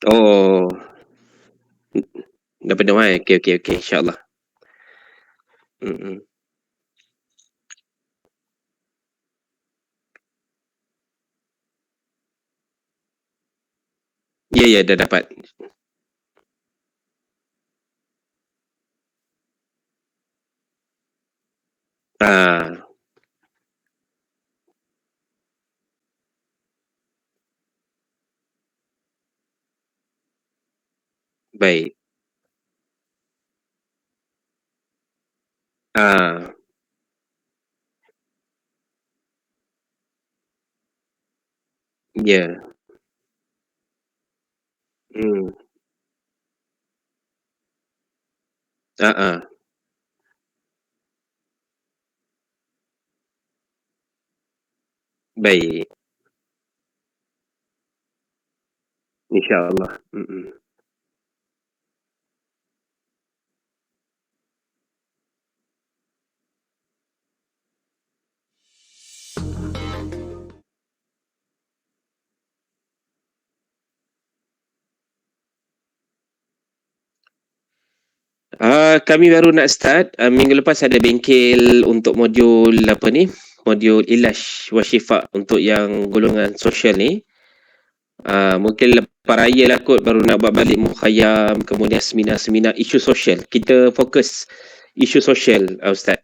Oh, dah penuh kan? Okey okey okey, insyaAllah. Mhm. Ya ya, dah dapat. Ah, baik. Ah, ya. Hmm, heeh, baik. InsyaAllah, mhm. Kami baru nak start, minggu lepas ada bengkel untuk modul apa ni, modul Ilash wa Shifa untuk yang golongan sosial ni. Mungkin lepas raya lah kot baru nak buat balik mukhayyam, kemudian seminar-seminar isu sosial. Kita fokus isu sosial, Ustaz.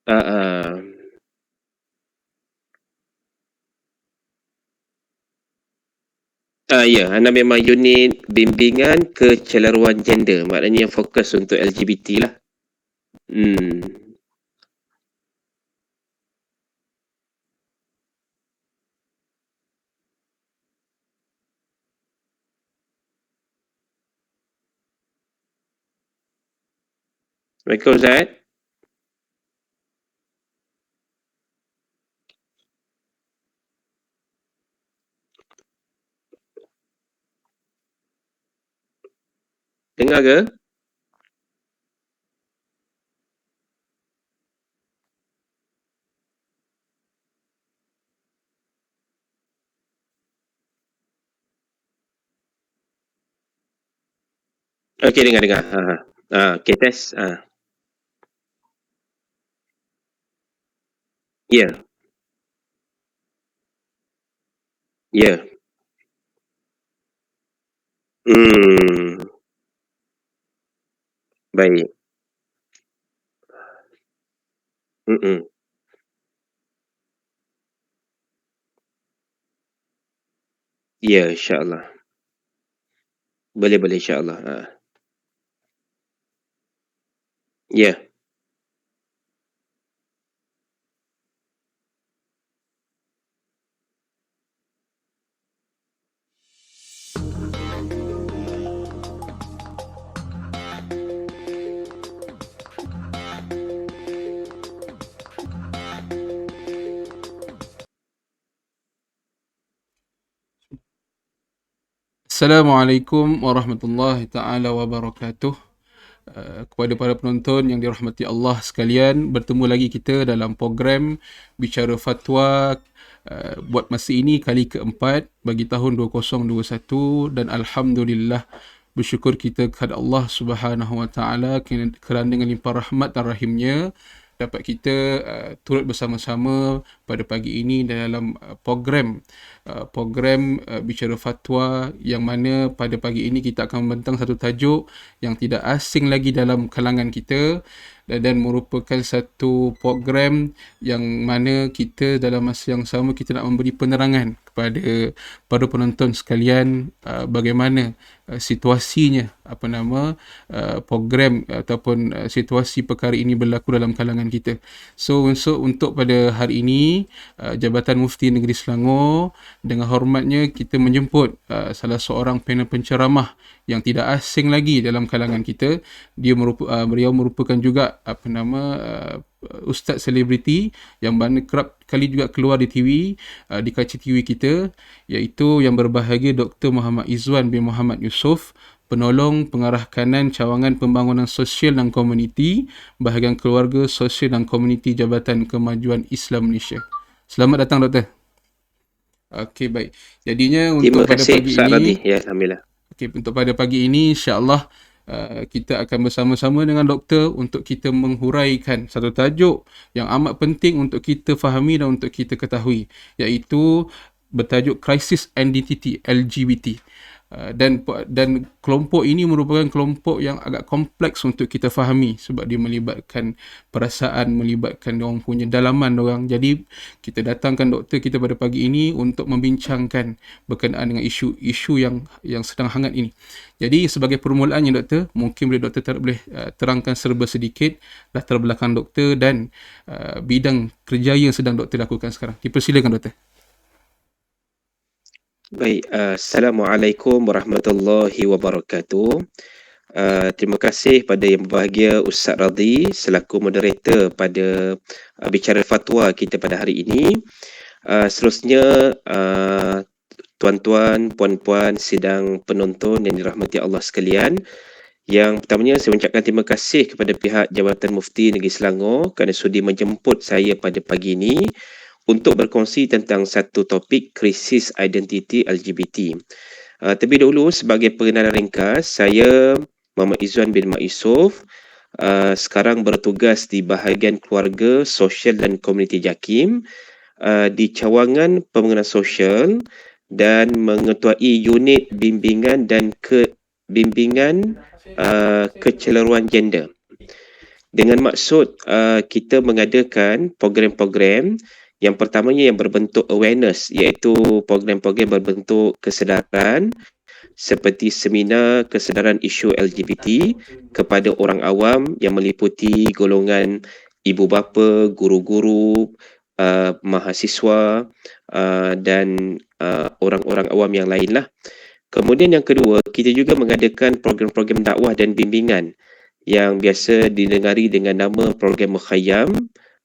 Heeh. Ya, Ana memang unit bimbingan kecelaruan gender, maknanya fokus untuk LGBT lah. Hmm. Assalamualaikum Ustaz. Dengar ke? Okey, dengar dengar. Okey, test. Ya, ya. Hmm, baik. Mhm. Ya, insya-Allah. Boleh boleh insya-Allah. Ya. Assalamualaikum warahmatullahi taala wabarakatuh. Kepada para penonton yang dirahmati Allah sekalian, bertemu lagi kita dalam program Bicara Fatwa buat masa ini kali keempat bagi tahun 2021, dan alhamdulillah bersyukur kita kepada Allah Subhanahu wa taala kerana dengan limpah rahmat dan rahimnya dapat kita turut bersama-sama pada pagi ini dalam program Bicara Fatwa, yang mana pada pagi ini kita akan membentang satu tajuk yang tidak asing lagi dalam kalangan kita, dan merupakan satu program yang mana kita dalam masa yang sama kita nak memberi penerangan kepada para penonton sekalian bagaimana situasinya program ataupun situasi perkara ini berlaku dalam kalangan kita. So untuk pada hari ini, Jabatan Mufti Negeri Selangor dengan hormatnya kita menjemput salah seorang panel penceramah yang tidak asing lagi dalam kalangan kita. Beliau merupakan juga ustaz selebriti yang mana kerap kali juga keluar di TV, di kaca TV kita, iaitu yang berbahagia Dr. Muhammad Izzuan bin Muhammad Yusof, penolong pengarah kanan cawangan pembangunan sosial dan komuniti, bahagian keluarga sosial dan komuniti Jabatan Kemajuan Islam Malaysia. Selamat datang, Doktor. Okey, baik. Jadinya Terima untuk pada kasih pagi Ustaz Radhi. ini, Ya, alhamdulillah. okey, untuk pada pagi ini insya-Allah kita akan bersama-sama dengan doktor untuk kita menghuraikan satu tajuk yang amat penting untuk kita fahami dan untuk kita ketahui, iaitu bertajuk Crisis Identity LGBT. Dan kelompok ini merupakan kelompok yang agak kompleks untuk kita fahami sebab dia melibatkan perasaan, melibatkan orang punya dalaman orang. Jadi kita datangkan doktor kita pada pagi ini untuk membincangkan berkenaan dengan isu-isu yang sedang hangat ini. Jadi sebagai permulaannya doktor, mungkin doktor boleh terangkan serba sedikit latar belakang doktor dan bidang kerjaya yang sedang doktor lakukan sekarang. Dipersilakan doktor. Baik, Assalamualaikum warahmatullahi wabarakatuh. Terima kasih pada Yang Berbahagia Ustaz Radhi selaku moderator pada bicara fatwa kita pada hari ini. Seterusnya, tuan-tuan, puan-puan, sidang penonton yang dirahmati Allah sekalian. Yang pertamanya saya ucapkan terima kasih kepada pihak Jabatan Mufti Negeri Selangor kerana sudi menjemput saya pada pagi ini untuk berkongsi tentang satu topik krisis identiti LGBT. Terlebih dahulu sebagai pengenalan ringkas, saya Muhammad Izzuan bin Mak Yusof, sekarang bertugas di bahagian keluarga, sosial dan komuniti JAKIM di cawangan pembangunan sosial dan mengetuai unit bimbingan dan bimbingan kecelaruan gender. Dengan maksud kita mengadakan program-program yang pertamanya yang berbentuk awareness, iaitu program-program berbentuk kesedaran seperti seminar kesedaran isu LGBT kepada orang awam yang meliputi golongan ibu bapa, guru-guru, mahasiswa dan orang-orang awam yang lainlah. Kemudian yang kedua, kita juga mengadakan program-program dakwah dan bimbingan yang biasa didengari dengan nama program Mukhayyam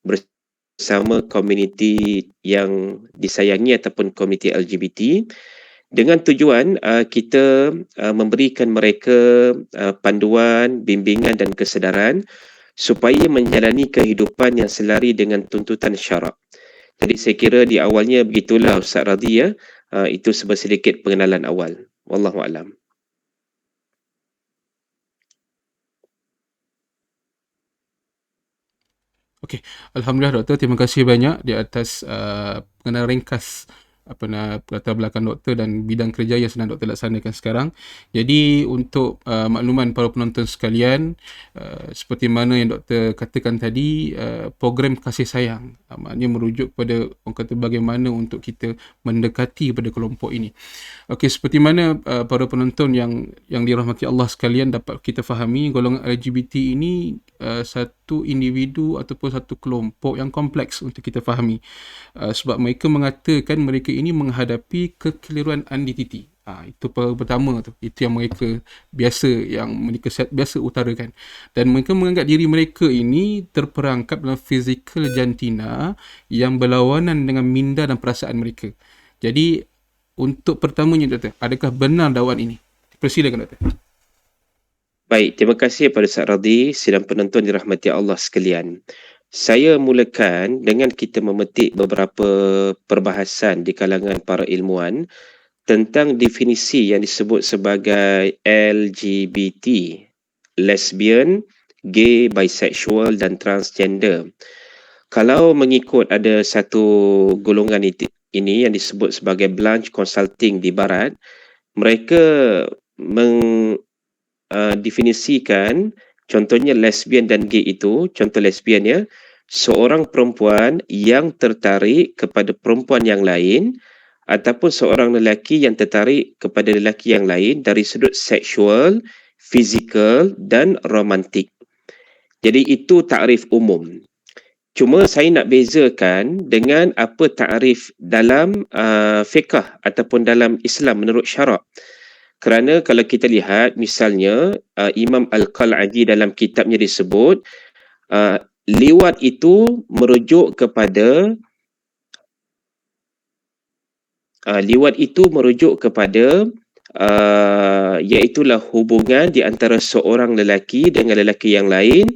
bersama komuniti yang disayangi ataupun komuniti LGBT dengan tujuan kita memberikan mereka panduan, bimbingan dan kesedaran supaya menjalani kehidupan yang selari dengan tuntutan syarak. Jadi saya kira di awalnya begitulah Ustaz Radhi ya. Itu sedikit pengenalan awal. Wallahu a'lam. Okey, alhamdulillah doktor, terima kasih banyak di atas pengenalan ringkas latar belakang doktor dan bidang kerja yang sedang doktor laksanakan sekarang. Jadi untuk makluman para penonton sekalian, seperti mana yang doktor katakan tadi, program kasih sayang maknanya merujuk pada orang kata bagaimana untuk kita mendekati pada kelompok ini. Okey, seperti mana para penonton yang dirahmati Allah sekalian dapat kita fahami, golongan LGBT ini satu individu ataupun satu kelompok yang kompleks untuk kita fahami. Sebab mereka mengatakan mereka ini menghadapi kekeliruan identiti. Itu pertama tu. Itu yang mereka biasa utarakan. Dan mereka menganggap diri mereka ini terperangkap dalam fizikal jantina yang berlawanan dengan minda dan perasaan mereka. Jadi untuk pertamanya doktor, adakah benar dakwaan ini? Persilakan doktor. Baik, terima kasih kepada Ustaz Radhi, sidang penonton dirahmati Allah sekalian. Saya mulakan dengan kita memetik beberapa perbahasan di kalangan para ilmuwan tentang definisi yang disebut sebagai LGBT, lesbian, gay, bisexual dan transgender. Kalau mengikut ada satu golongan ini yang disebut sebagai Blanche Consulting di Barat, mereka definisikan contohnya lesbian dan gay itu, contoh lesbian ya, seorang perempuan yang tertarik kepada perempuan yang lain ataupun seorang lelaki yang tertarik kepada lelaki yang lain dari sudut seksual, fizikal dan romantik. Jadi itu takrif umum. Cuma saya nak bezakan dengan apa takrif dalam fiqh ataupun dalam Islam menurut syarak. Kerana kalau kita lihat misalnya Imam Al-Qal'adi dalam kitabnya disebut liwat itu merujuk kepada iaitulah hubungan di antara seorang lelaki dengan lelaki yang lain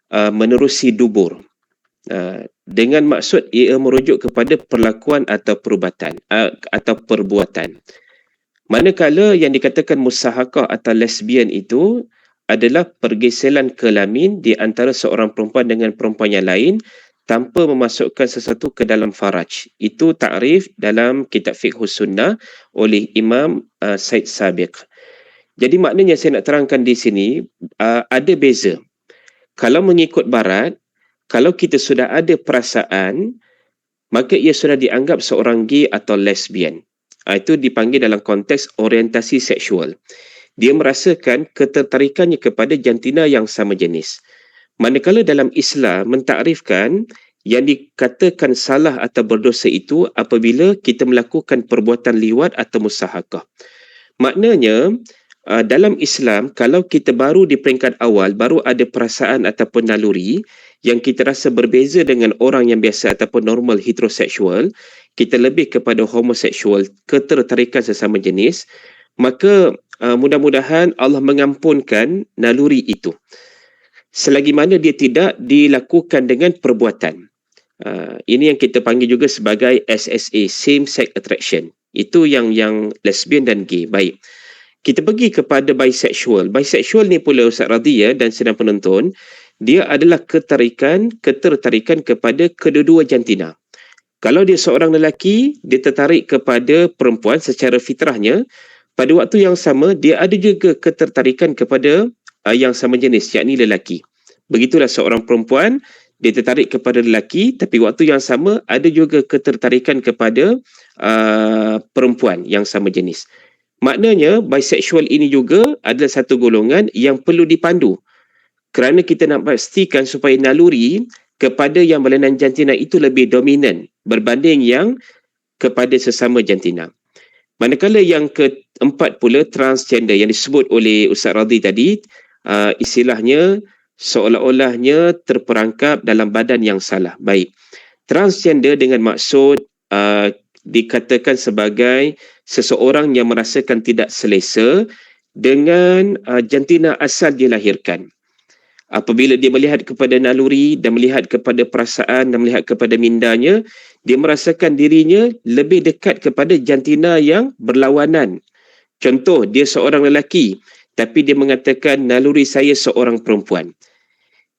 menerusi dubur. Dengan maksud ia merujuk kepada perlakuan atau perubatan atau perbuatan. Manakala yang dikatakan musahakah atau lesbian itu adalah pergeseran kelamin di antara seorang perempuan dengan perempuan yang lain tanpa memasukkan sesuatu ke dalam faraj. Itu takrif dalam kitab Fiqh Sunnah oleh Imam Said Sabiq. Jadi maknanya saya nak terangkan di sini ada beza. Kalau mengikut barat, kalau kita sudah ada perasaan, maka ia sudah dianggap seorang gay atau lesbian. Itu dipanggil dalam konteks orientasi seksual. Dia merasakan ketertarikannya kepada jantina yang sama jenis. Manakala dalam Islam mentakrifkan yang dikatakan salah atau berdosa itu apabila kita melakukan perbuatan liwat atau musahakah. Maknanya, dalam Islam, kalau kita baru di peringkat awal, baru ada perasaan ataupun naluri yang kita rasa berbeza dengan orang yang biasa ataupun normal heteroseksual, kita lebih kepada homoseksual, ketertarikan sesama jenis, maka mudah-mudahan Allah mengampunkan naluri itu. Selagi mana dia tidak dilakukan dengan perbuatan. Ini yang kita panggil juga sebagai SSA, Same Sex Attraction. Itu yang lesbian dan gay. Baik. Kita pergi kepada bisexual. Bisexual ni pula Ustaz Radhi dan sedang penonton, dia adalah ketertarikan kepada kedua-dua jantina. Kalau dia seorang lelaki, dia tertarik kepada perempuan secara fitrahnya, pada waktu yang sama, dia ada juga ketertarikan kepada yang sama jenis, yakni lelaki. Begitulah seorang perempuan, dia tertarik kepada lelaki, tapi waktu yang sama, ada juga ketertarikan kepada perempuan yang sama jenis. Maknanya, bisexual ini juga adalah satu golongan yang perlu dipandu. Kerana kita nak pastikan supaya naluri kepada yang berlainan jantina itu lebih dominan berbanding yang kepada sesama jantina. Manakala yang keempat pula, transgender yang disebut oleh Ustaz Radhi tadi, istilahnya seolah-olahnya terperangkap dalam badan yang salah. Baik. Transgender dengan maksud dikatakan sebagai seseorang yang merasakan tidak selesa dengan jantina asal dia lahirkan. Apabila dia melihat kepada naluri dan melihat kepada perasaan dan melihat kepada mindanya, dia merasakan dirinya lebih dekat kepada jantina yang berlawanan. Contoh, dia seorang lelaki, tapi dia mengatakan naluri saya seorang perempuan.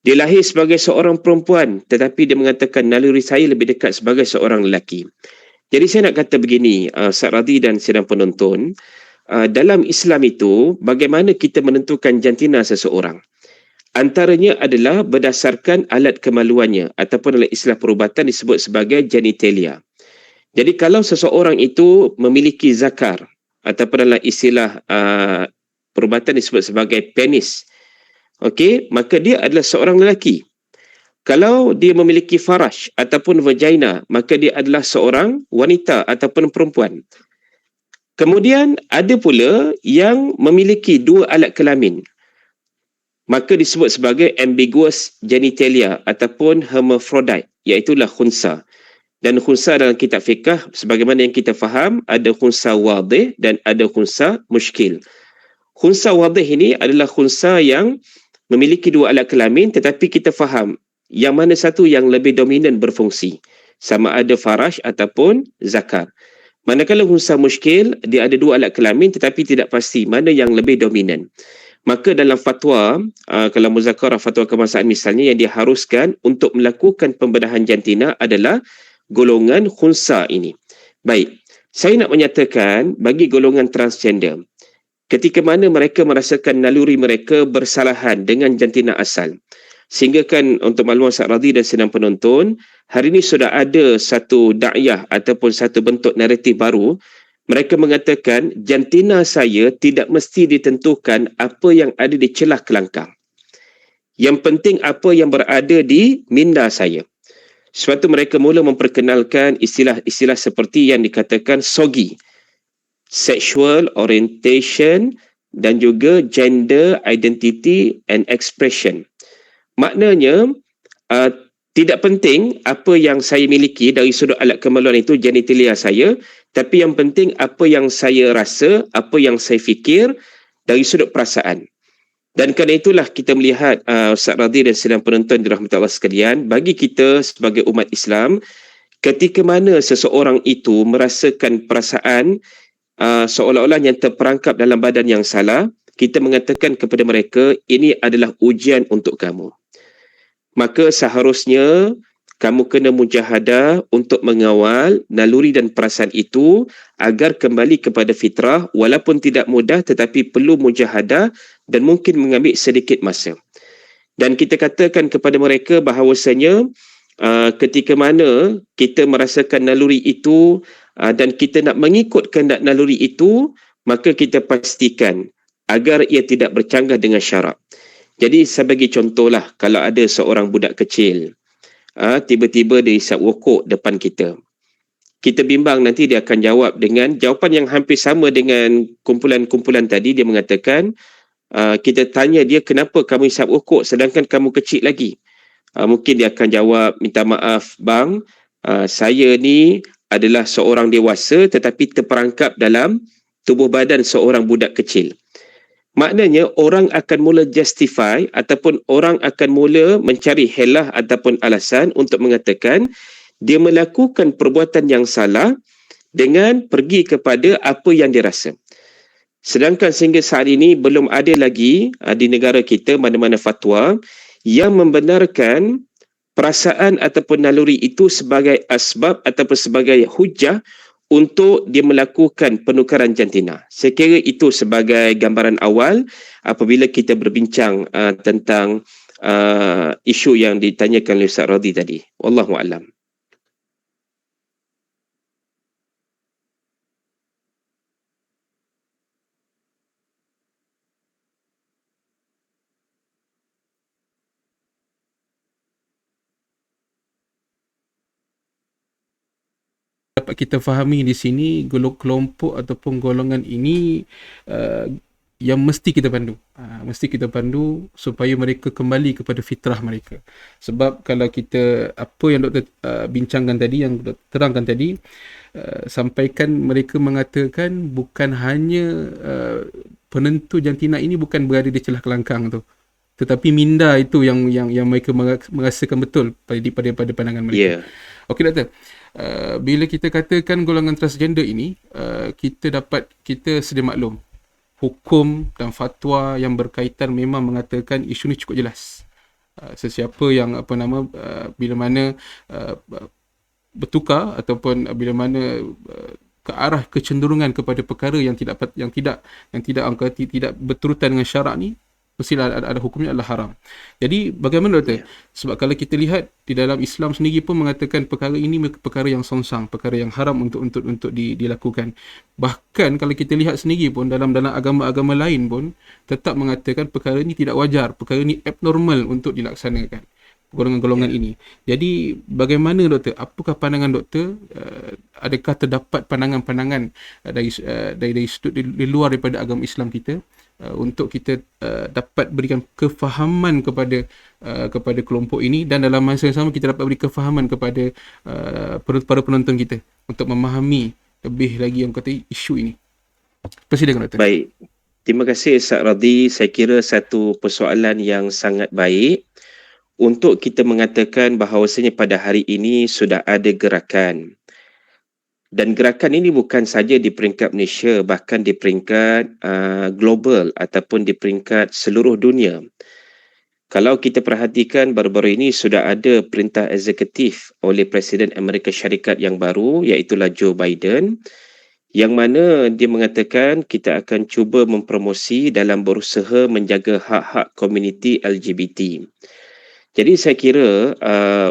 Dia lahir sebagai seorang perempuan, tetapi dia mengatakan naluri saya lebih dekat sebagai seorang lelaki. Jadi saya nak kata begini, Ustaz Radhi dan sedang penonton, dalam Islam itu, bagaimana kita menentukan jantina seseorang? Antaranya adalah berdasarkan alat kemaluannya ataupun dalam istilah perubatan disebut sebagai genitalia. Jadi kalau seseorang itu memiliki zakar ataupun dalam istilah perubatan disebut sebagai penis, okey, maka dia adalah seorang lelaki. Kalau dia memiliki faraj ataupun vagina, maka dia adalah seorang wanita ataupun perempuan. Kemudian ada pula yang memiliki dua alat kelamin, maka disebut sebagai ambiguous genitalia ataupun hermaphrodite, iaitulah khunsa. Dan khunsa dalam kitab fiqh, sebagaimana yang kita faham, ada khunsa wadih dan ada khunsa mushkil. Khunsa wadih ini adalah khunsa yang memiliki dua alat kelamin, tetapi kita faham yang mana satu yang lebih dominan berfungsi, sama ada faraj ataupun zakar. Manakala khunsa mushkil, dia ada dua alat kelamin tetapi tidak pasti mana yang lebih dominan. Maka dalam fatwa, kalau muzakarah fatwa kebangsaan misalnya, yang diharuskan untuk melakukan pembedahan jantina adalah golongan khunsa ini. Baik, saya nak menyatakan bagi golongan transgender, ketika mana mereka merasakan naluri mereka bersalahan dengan jantina asal. Sehingga kan untuk maklumat Ustaz Radhi dan sedang penonton, hari ini sudah ada satu da'iyah ataupun satu bentuk naratif baru. Mereka mengatakan jantina saya tidak mesti ditentukan apa yang ada di celah kelangkang. Yang penting apa yang berada di minda saya. Sebab itu mereka mula memperkenalkan istilah-istilah seperti yang dikatakan SOGI, Sexual Orientation, dan juga Gender Identity and Expression. Maknanya, tidak penting apa yang saya miliki dari sudut alat kemaluan itu, genitalia saya, tapi yang penting apa yang saya rasa, apa yang saya fikir dari sudut perasaan. Dan kerana itulah kita melihat Ustaz Radhi dan sidang penonton dirahmati Allah sekalian, bagi kita sebagai umat Islam, ketika mana seseorang itu merasakan perasaan seolah-olah yang terperangkap dalam badan yang salah, kita mengatakan kepada mereka, ini adalah ujian untuk kamu. Maka seharusnya kamu kena mujahadah untuk mengawal naluri dan perasaan itu agar kembali kepada fitrah, walaupun tidak mudah tetapi perlu mujahadah dan mungkin mengambil sedikit masa. Dan kita katakan kepada mereka bahawasanya ketika mana kita merasakan naluri itu dan kita nak mengikut kehendak naluri itu, maka kita pastikan agar ia tidak bercanggah dengan syarak. Jadi sebagai contohlah, kalau ada seorang budak kecil tiba-tiba dia isap rokok depan kita, kita bimbang nanti dia akan jawab dengan jawapan yang hampir sama dengan kumpulan-kumpulan tadi. Dia mengatakan, kita tanya dia, kenapa kamu isap rokok sedangkan kamu kecil lagi? Mungkin dia akan jawab, minta maaf bang, saya ni adalah seorang dewasa tetapi terperangkap dalam tubuh badan seorang budak kecil. Maknanya orang akan mula justify ataupun orang akan mula mencari helah ataupun alasan untuk mengatakan dia melakukan perbuatan yang salah dengan pergi kepada apa yang dia rasa. Sedangkan sehingga saat ini belum ada lagi di negara kita mana-mana fatwa yang membenarkan perasaan ataupun naluri itu sebagai asbab ataupun sebagai hujah untuk dia melakukan penukaran jantina. Saya kira itu sebagai gambaran awal apabila kita berbincang tentang isu yang ditanyakan oleh Ustaz Radhi tadi. Wallahualam. Dapat kita fahami di sini kelompok ataupun golongan ini yang mesti kita pandu. Mesti kita pandu supaya mereka kembali kepada fitrah mereka. Sebab kalau kita, apa yang doktor bincangkan tadi, yang doktor terangkan tadi, sampaikan mereka mengatakan bukan hanya penentu jantina ini bukan berada di celah kelangkang tu, tetapi minda itu yang mereka merasakan betul pada pandangan mereka. Okey doktor. Bila kita katakan golongan transgender ini, kita sedia maklum hukum dan fatwa yang berkaitan memang mengatakan isu ni cukup jelas. Sesiapa yang bila mana bertukar ataupun bila mana ke arah kecenderungan kepada perkara yang tidak berturutan dengan syarak ni, mestilah ada hukumnya adalah haram. Jadi bagaimana doktor? Sebab kalau kita lihat di dalam Islam sendiri pun mengatakan perkara ini perkara yang songsang, perkara yang haram untuk dilakukan. Bahkan kalau kita lihat sendiri pun dalam agama-agama lain pun tetap mengatakan perkara ini tidak wajar, perkara ini abnormal untuk dilaksanakan. Golongan-golongan ini. Jadi bagaimana doktor? Apakah pandangan doktor? Adakah terdapat pandangan-pandangan dari sudut di luar daripada agama Islam kita untuk kita dapat berikan kefahaman kepada kelompok ini, dan dalam masa yang sama kita dapat beri kefahaman kepada para penonton kita untuk memahami lebih lagi yang kata isu ini. Persilakan doktor. Baik. Terima kasih Ustaz Radhi. Saya kira satu persoalan yang sangat baik untuk kita mengatakan bahawasanya pada hari ini sudah ada gerakan. Dan gerakan ini bukan saja di peringkat Malaysia, bahkan di peringkat global ataupun di peringkat seluruh dunia. Kalau kita perhatikan, baru-baru ini sudah ada perintah eksekutif oleh Presiden Amerika Syarikat yang baru, iaitulah Joe Biden, yang mana dia mengatakan kita akan cuba mempromosi dalam berusaha menjaga hak-hak komuniti LGBT. Jadi saya kira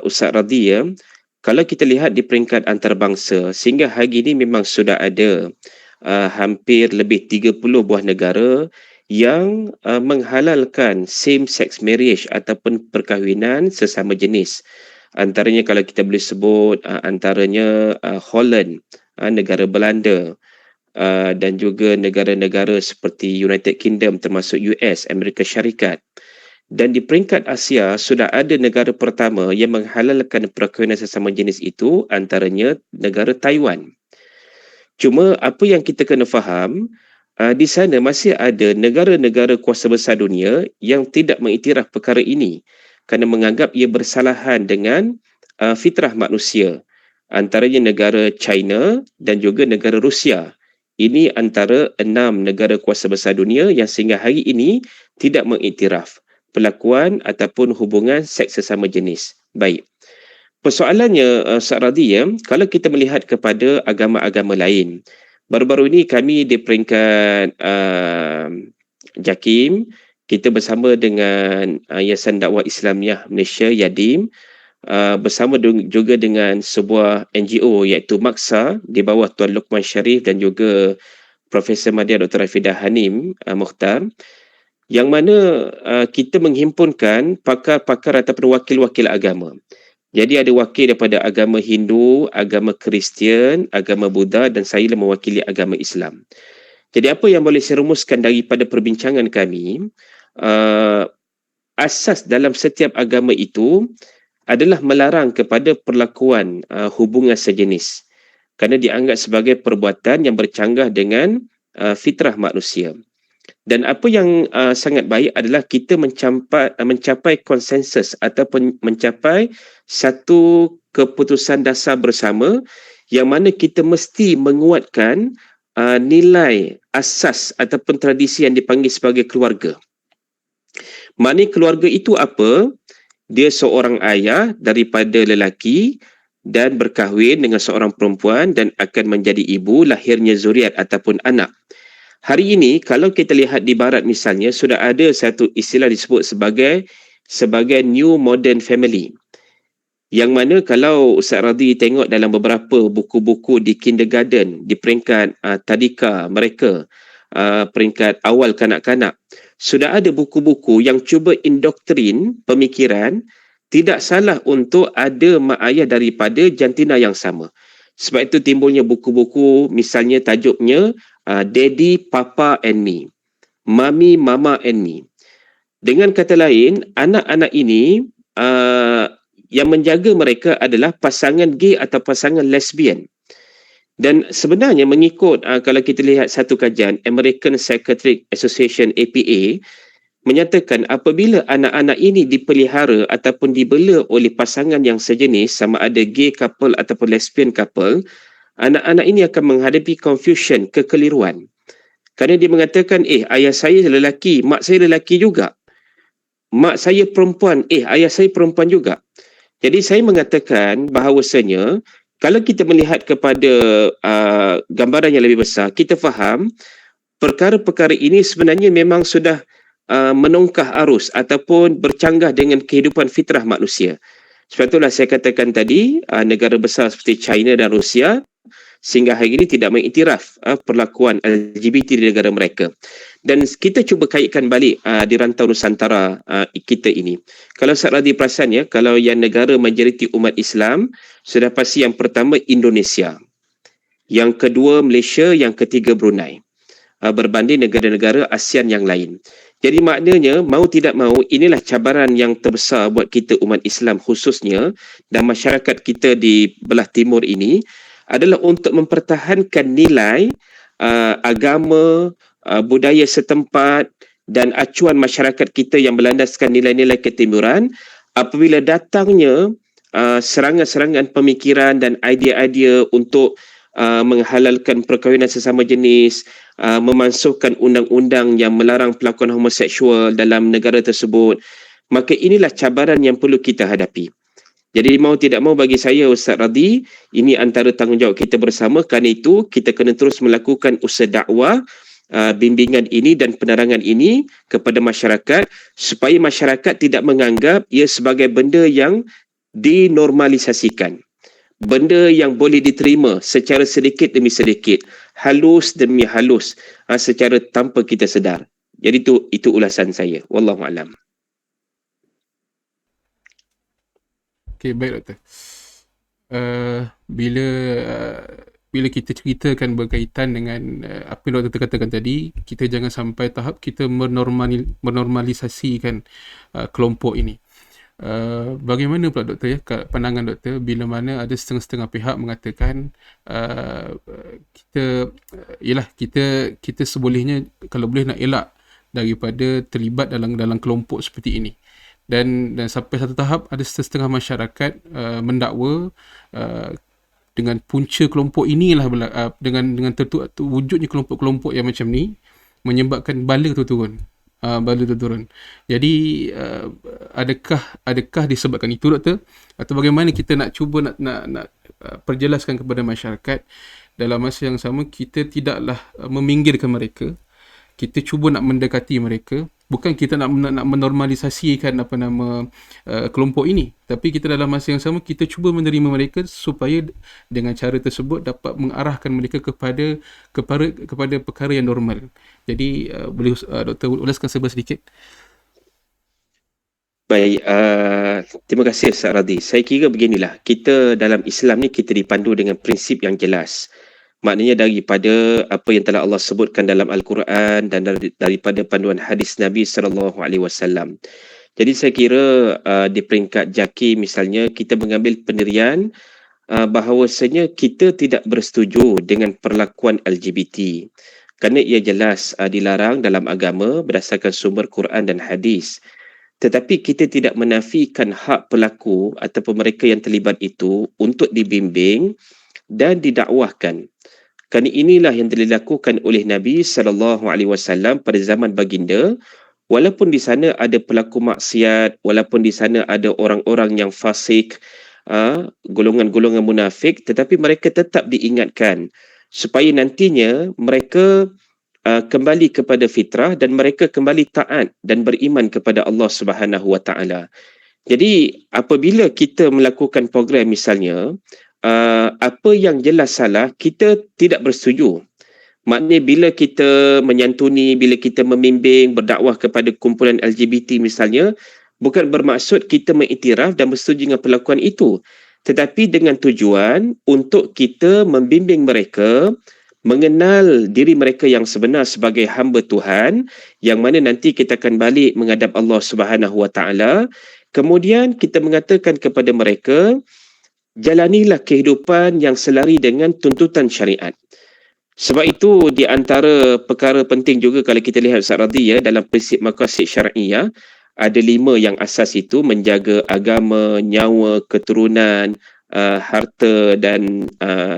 Ustaz Radhi, kalau kita lihat di peringkat antarabangsa, sehingga hari ini memang sudah ada hampir lebih 30 buah negara yang menghalalkan same-sex marriage ataupun perkahwinan sesama jenis. Antaranya kalau kita boleh sebut, antaranya Holland, negara Belanda, dan juga negara-negara seperti United Kingdom termasuk US, Amerika Syarikat. Dan di peringkat Asia sudah ada negara pertama yang menghalalkan perkahwinan sesama jenis itu, antaranya negara Taiwan. Cuma apa yang kita kena faham, di sana masih ada negara-negara kuasa besar dunia yang tidak mengiktiraf perkara ini kerana menganggap ia bersalahan dengan fitrah manusia. Antaranya negara China dan juga negara Rusia. Ini antara 6 negara kuasa besar dunia yang sehingga hari ini tidak mengiktiraf perlakuan ataupun hubungan seks sesama jenis. Baik. Persoalannya, Ustaz Radhi, kalau kita melihat kepada agama-agama lain, baru-baru ini kami di peringkat JAKIM, kita bersama dengan Yayasan Dakwah Islamiah Malaysia, YADIM, bersama juga dengan sebuah NGO iaitu Maksa di bawah Tuan Luqman Sharif dan juga Profesor Madya Dr. Rafidah Hanim Mukhtar, yang mana kita menghimpunkan pakar-pakar ataupun wakil-wakil agama. Jadi ada wakil daripada agama Hindu, agama Kristian, agama Buddha dan saya mewakili agama Islam. Jadi apa yang boleh saya rumuskan daripada perbincangan kami, asas dalam setiap agama itu adalah melarang kepada perlakuan hubungan sejenis kerana dianggap sebagai perbuatan yang bercanggah dengan fitrah manusia. Dan apa yang sangat baik adalah kita mencapai konsensus ataupun mencapai satu keputusan dasar bersama yang mana kita mesti menguatkan nilai asas ataupun tradisi yang dipanggil sebagai keluarga. Mana keluarga itu apa? Dia seorang ayah daripada lelaki dan berkahwin dengan seorang perempuan dan akan menjadi ibu, lahirnya zuriat ataupun anak. Hari ini kalau kita lihat di barat misalnya sudah ada satu istilah disebut sebagai new modern family. Yang mana kalau Ustaz Radhi tengok dalam beberapa buku-buku di kindergarten, di peringkat tadika mereka, peringkat awal kanak-kanak, sudah ada buku-buku yang cuba indoktrin pemikiran tidak salah untuk ada mak ayah daripada jantina yang sama. Sebab itu timbulnya buku-buku misalnya tajuknya Daddy, Papa and Me, Mami, Mama and Me. Dengan kata lain, anak-anak ini yang menjaga mereka adalah pasangan gay atau pasangan lesbian. Dan sebenarnya mengikut kalau kita lihat satu kajian American Psychiatric Association APA menyatakan apabila anak-anak ini dipelihara ataupun dibela oleh pasangan yang sejenis sama ada gay couple ataupun lesbian couple, anak-anak ini akan menghadapi confusion, kekeliruan. Kerana dia mengatakan, ayah saya lelaki, mak saya lelaki juga. Mak saya perempuan, ayah saya perempuan juga. Jadi saya mengatakan bahawasanya kalau kita melihat kepada gambaran yang lebih besar, kita faham perkara-perkara ini sebenarnya memang sudah menongkah arus ataupun bercanggah dengan kehidupan fitrah manusia. Sebab itulah saya katakan tadi, negara besar seperti China dan Rusia sehingga hari ini tidak mengiktiraf perlakuan LGBT di negara mereka. Dan kita cuba kaitkan balik di rantau Nusantara kita ini. Kalau Ustaz Radhi perasan ya, kalau yang negara majoriti umat Islam, sudah pasti yang pertama Indonesia, yang kedua Malaysia, yang ketiga Brunei, berbanding negara-negara ASEAN yang lain. Jadi maknanya mau tidak mau inilah cabaran yang terbesar buat kita umat Islam khususnya dan masyarakat kita di belah timur ini adalah untuk mempertahankan nilai agama, budaya setempat dan acuan masyarakat kita yang berlandaskan nilai-nilai ketimuran apabila datangnya serangan-serangan pemikiran dan idea-idea untuk menghalalkan perkahwinan sesama jenis, memansuhkan undang-undang yang melarang pelakon homoseksual dalam negara tersebut, maka inilah cabaran yang perlu kita hadapi. Jadi mau tidak mau bagi saya Ustaz Radhi, ini antara tanggungjawab kita bersama. Kerana itu kita kena terus melakukan usaha dakwah, bimbingan ini dan penerangan ini kepada masyarakat supaya masyarakat tidak menganggap ia sebagai benda yang dinormalisasikan. Benda yang boleh diterima secara sedikit demi sedikit, halus demi halus, secara tanpa kita sedar. Jadi itu ulasan saya. Wallahualam. Okey, baik doktor. Bila kita ceritakan berkaitan dengan apa yang doktor katakan tadi, kita jangan sampai tahap kita menormalisasikan kelompok ini. Bagaimana pula doktor ya, pandangan doktor bila mana ada setengah-setengah pihak mengatakan kita sebolehnya kalau boleh nak elak daripada terlibat dalam kelompok seperti ini. Dan sampai satu tahap ada setengah masyarakat mendakwa dengan punca kelompok inilah dengan wujudnya kelompok-kelompok yang macam ni menyebabkan bala tu turun. Jadi adakah disebabkan itu doktor, atau bagaimana kita nak cuba nak perjelaskan kepada masyarakat dalam masa yang sama kita tidaklah meminggirkan mereka, kita cuba nak mendekati mereka, bukan kita nak menormalisasikan kelompok ini, tapi kita dalam masa yang sama kita cuba menerima mereka supaya dengan cara tersebut dapat mengarahkan mereka kepada perkara yang normal. Jadi boleh doktor ulaskan sedikit? Baik, terima kasih Ustaz Radhi. Saya kira beginilah, kita dalam Islam ni kita dipandu dengan prinsip yang jelas. Maknanya daripada apa yang telah Allah sebutkan dalam Al-Quran dan daripada panduan hadis Nabi SAW. Jadi saya kira di peringkat JAKI misalnya kita mengambil pendirian bahawasanya kita tidak bersetuju dengan perlakuan LGBT. Kerana ia jelas dilarang dalam agama berdasarkan sumber Quran dan hadis. Tetapi kita tidak menafikan hak pelaku ataupun mereka yang terlibat itu untuk dibimbing dan didakwahkan. Kerana inilah yang dilakukan oleh Nabi SAW pada zaman baginda, walaupun di sana ada pelaku maksiat, walaupun di sana ada orang-orang yang fasik, golongan-golongan munafik, tetapi mereka tetap diingatkan supaya nantinya mereka kembali kepada fitrah dan mereka kembali taat dan beriman kepada Allah Subhanahu Wa Taala. Jadi apabila kita melakukan program misalnya, apa yang jelas salah, kita tidak bersetuju. Maknanya bila kita menyantuni, bila kita membimbing, berdakwah kepada kumpulan LGBT misalnya, bukan bermaksud kita mengiktiraf dan bersetuju dengan perlakuan itu. Tetapi dengan tujuan untuk kita membimbing mereka, mengenal diri mereka yang sebenar sebagai hamba Tuhan, yang mana nanti kita akan balik menghadap Allah Subhanahu Wa Taala. Kemudian kita mengatakan kepada mereka, jalanilah kehidupan yang selari dengan tuntutan syariat. Sebab itu di antara perkara penting juga kalau kita lihat Ustaz Radhi ya, dalam prinsip maqasid syar'iyah, ada 5 yang asas itu: menjaga agama, nyawa, keturunan, harta dan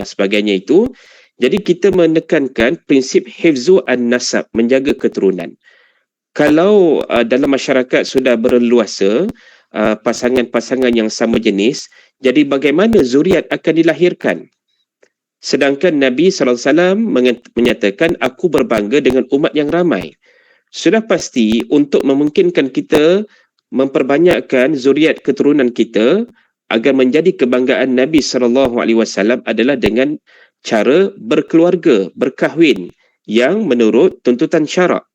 sebagainya itu. Jadi kita menekankan prinsip hifzu an-nasab, menjaga keturunan. Kalau dalam masyarakat sudah berleluasa pasangan-pasangan yang sama jenis, jadi bagaimana zuriat akan dilahirkan? Sedangkan Nabi SAW menyatakan, aku berbangga dengan umat yang ramai. Sudah pasti untuk memungkinkan kita memperbanyakkan zuriat keturunan kita agar menjadi kebanggaan Nabi SAW adalah dengan cara berkeluarga, berkahwin yang menurut tuntutan syarak.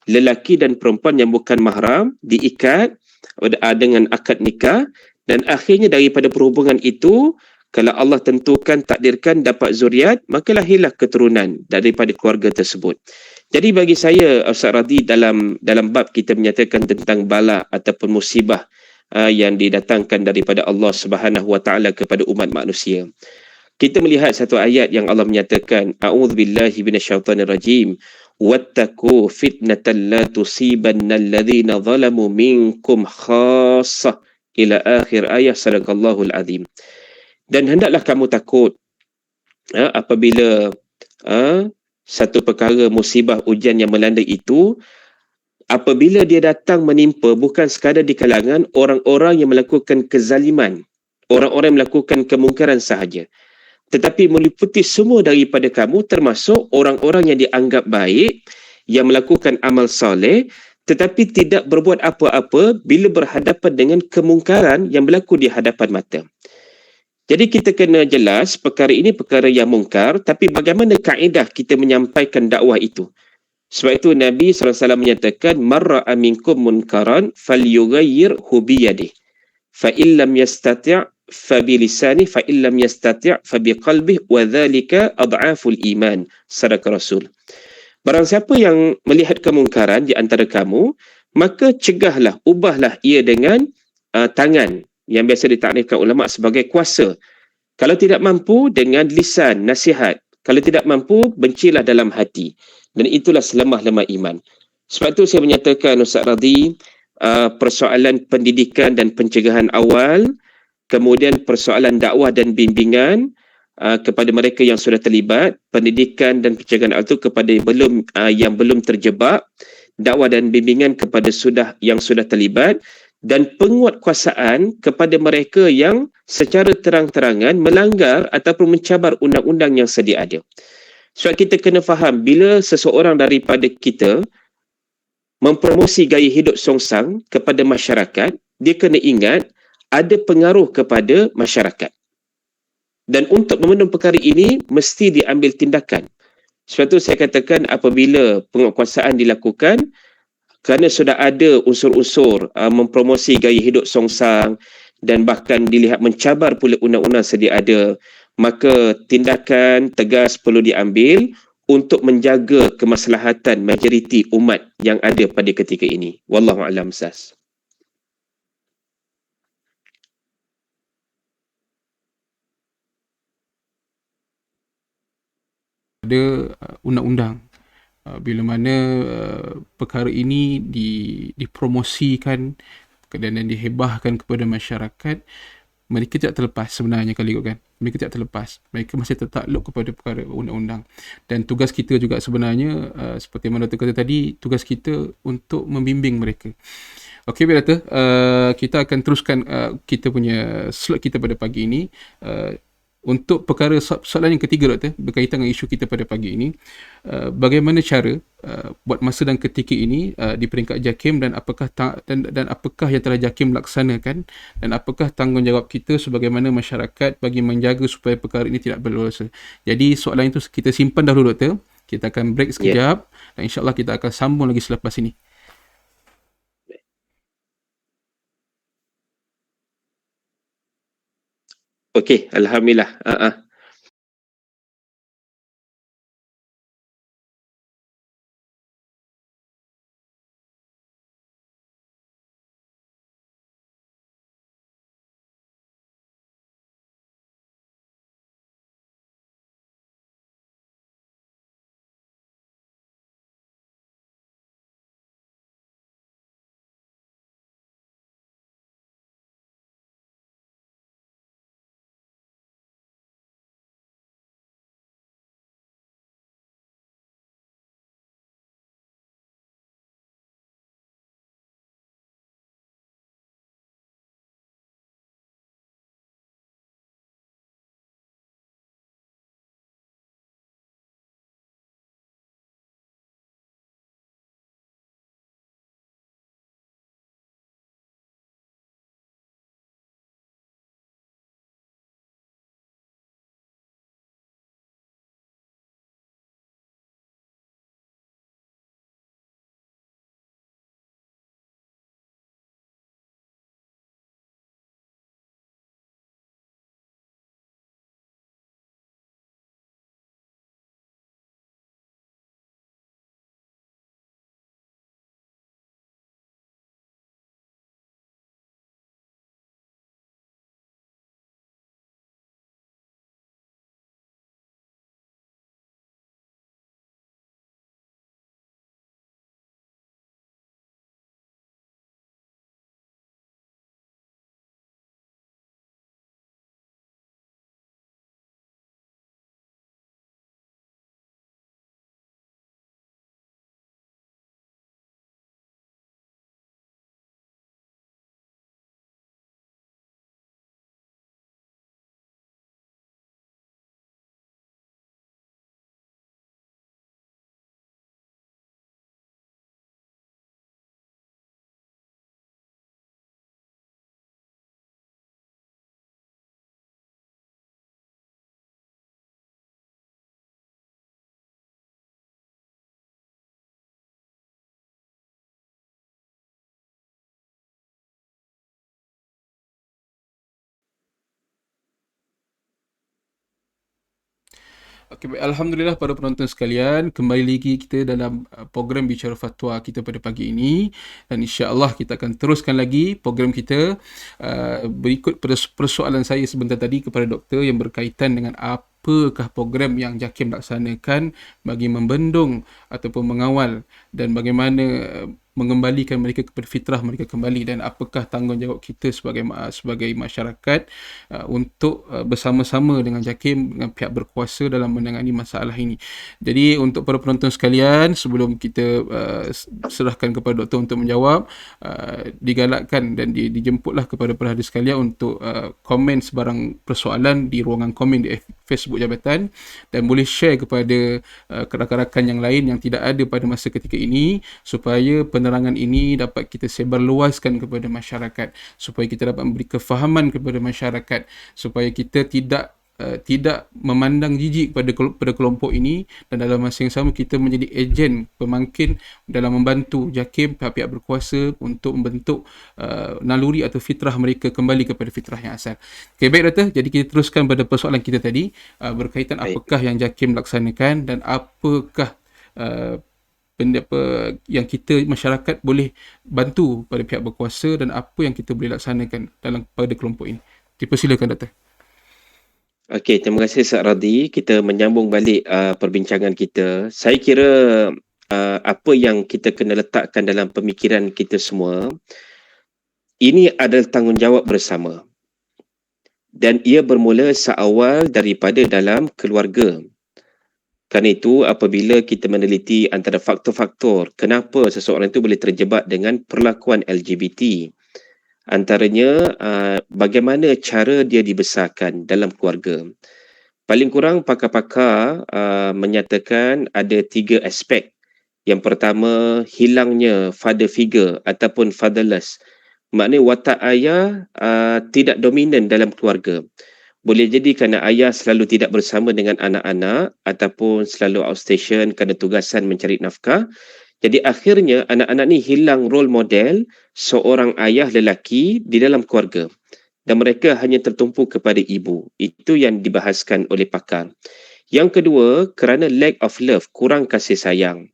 Lelaki dan perempuan yang bukan mahram diikat dengan akad nikah, dan akhirnya daripada perhubungan itu, kalau Allah tentukan, takdirkan dapat zuriat, maka lahirlah keturunan daripada keluarga tersebut. Jadi bagi saya Ustaz Radhi, dalam bab kita menyatakan tentang bala ataupun musibah yang didatangkan daripada Allah Subhanahu Wa Taala kepada umat manusia, kita melihat satu ayat yang Allah menyatakan, a'udzubillahi minasyaitonirrajim, wattaqu fitnatan la tusibanna alladhina zalamu minkum khassah, ila akhir ayat, sadaqallahul azim. Dan hendaklah kamu takut apabila satu perkara musibah ujian yang melanda itu, apabila dia datang menimpa bukan sekadar di kalangan orang-orang yang melakukan kezaliman, orang-orang yang melakukan kemungkaran sahaja, tetapi meliputi semua daripada kamu, termasuk orang-orang yang dianggap baik, yang melakukan amal soleh, tetapi tidak berbuat apa-apa bila berhadapan dengan kemungkaran yang berlaku di hadapan mata. Jadi kita kena jelas perkara ini perkara yang mungkar, tapi bagaimana kaedah kita menyampaikan dakwah itu. Sebab itu Nabi SAW menyatakan, marra'a minkum munkaran falyughayyirhu biyadihi, fa illam yastati' fa bilisani, fa illam yastati' fa biqalbihi, wa dhalika ad'aful iman. Sadaqah Rasul. Barang siapa yang melihat kemungkaran di antara kamu, maka cegahlah, ubahlah ia dengan tangan yang biasa ditakrifkan ulama sebagai kuasa. Kalau tidak mampu, dengan lisan, nasihat. Kalau tidak mampu, bencilah dalam hati. Dan itulah selemah-lemah iman. Sebab itu saya menyatakan, Ustaz Radhi, persoalan pendidikan dan pencegahan awal, kemudian persoalan dakwah dan bimbingan kepada mereka yang sudah terlibat, pendidikan dan pencegahan awal itu kepada yang belum terjebak, dakwah dan bimbingan kepada yang sudah terlibat, dan penguatkuasaan kepada mereka yang secara terang-terangan melanggar ataupun mencabar undang-undang yang sedia ada. Sebab kita kena faham, bila seseorang daripada kita mempromosi gaya hidup songsang kepada masyarakat, dia kena ingat ada pengaruh kepada masyarakat. Dan untuk memenuhi perkara ini, mesti diambil tindakan. Sebab itu saya katakan apabila penguatkuasaan dilakukan, kerana sudah ada unsur-unsur mempromosi gaya hidup songsang dan bahkan dilihat mencabar pula undang-undang sedia ada, maka tindakan tegas perlu diambil untuk menjaga kemaslahatan majoriti umat yang ada pada ketika ini. Wallahu a'lam, Ustaz. Ada undang-undang bila mana perkara ini dipromosikan dan dihebahkan kepada masyarakat, mereka tidak terlepas sebenarnya kalau ikutkan. Mereka tidak terlepas. Mereka masih tertakluk kepada perkara undang-undang. Dan tugas kita juga sebenarnya, seperti mana Dr. kata tadi, tugas kita untuk membimbing mereka. Okey, baik Dr. Kita akan teruskan kita punya slot kita pada pagi ini. Untuk perkara soalan yang ketiga Doktor, berkaitan dengan isu kita pada pagi ini, bagaimana cara buat masa dan ketika ini di peringkat JAKIM, dan apakah dan apakah yang telah JAKIM laksanakan, dan apakah tanggungjawab kita sebagaimana masyarakat bagi menjaga supaya perkara ini tidak berdosa. Jadi soalan itu kita simpan dahulu Doktor. Kita akan break sekejap, dan insyaAllah kita akan sambung lagi selepas ini. Okey, alhamdulillah. Okay, baik. Alhamdulillah para penonton sekalian, kembali lagi kita dalam program Bicara Fatwa kita pada pagi ini, dan insya-Allah kita akan teruskan lagi program kita berikut persoalan saya sebentar tadi kepada doktor yang berkaitan dengan apakah program yang JAKIM laksanakan bagi membendung ataupun mengawal dan bagaimana mengembalikan mereka kepada fitrah mereka kembali, dan apakah tanggungjawab kita sebagai masyarakat untuk bersama-sama dengan JAKIM, dengan pihak berkuasa dalam menangani masalah ini. Jadi untuk para penonton sekalian, sebelum kita serahkan kepada doktor untuk menjawab, digalakkan dan dijemputlah kepada para hadir sekalian untuk komen sebarang persoalan di ruangan komen di Facebook Jabatan, dan boleh share kepada rakan-rakan yang lain yang tidak ada pada masa ketika ini, supaya penerangan ini dapat kita sebarluaskan kepada masyarakat, supaya kita dapat memberi kefahaman kepada masyarakat, supaya kita tidak memandang jijik pada kelompok ini, dan dalam masa yang sama kita menjadi ejen pemangkin dalam membantu JAKIM, pihak-pihak berkuasa untuk membentuk naluri atau fitrah mereka kembali kepada fitrah yang asal. Okay, baik doktor, jadi kita teruskan pada persoalan kita tadi berkaitan apakah yang JAKIM laksanakan dan apakah benda apa yang kita masyarakat boleh bantu pada pihak berkuasa, dan apa yang kita boleh laksanakan pada kelompok ini. Dipersilakan doktor. Okey, terima kasih Ustaz Radhi. Kita menyambung balik perbincangan kita. Saya kira apa yang kita kena letakkan dalam pemikiran kita semua, ini adalah tanggungjawab bersama. Dan ia bermula seawal daripada dalam keluarga. Kerana itu, apabila kita meneliti antara faktor-faktor kenapa seseorang itu boleh terjebak dengan perlakuan LGBT, antaranya bagaimana cara dia dibesarkan dalam keluarga. Paling kurang pakar-pakar menyatakan ada 3 aspek. Yang pertama, hilangnya father figure ataupun fatherless. Maknanya watak ayah tidak dominan dalam keluarga. Boleh jadi kerana ayah selalu tidak bersama dengan anak-anak ataupun selalu outstation kerana tugasan mencari nafkah. Jadi akhirnya anak-anak ni hilang role model seorang ayah lelaki di dalam keluarga, dan mereka hanya tertumpu kepada ibu. Itu yang dibahaskan oleh pakar. Yang kedua, kerana lack of love, kurang kasih sayang.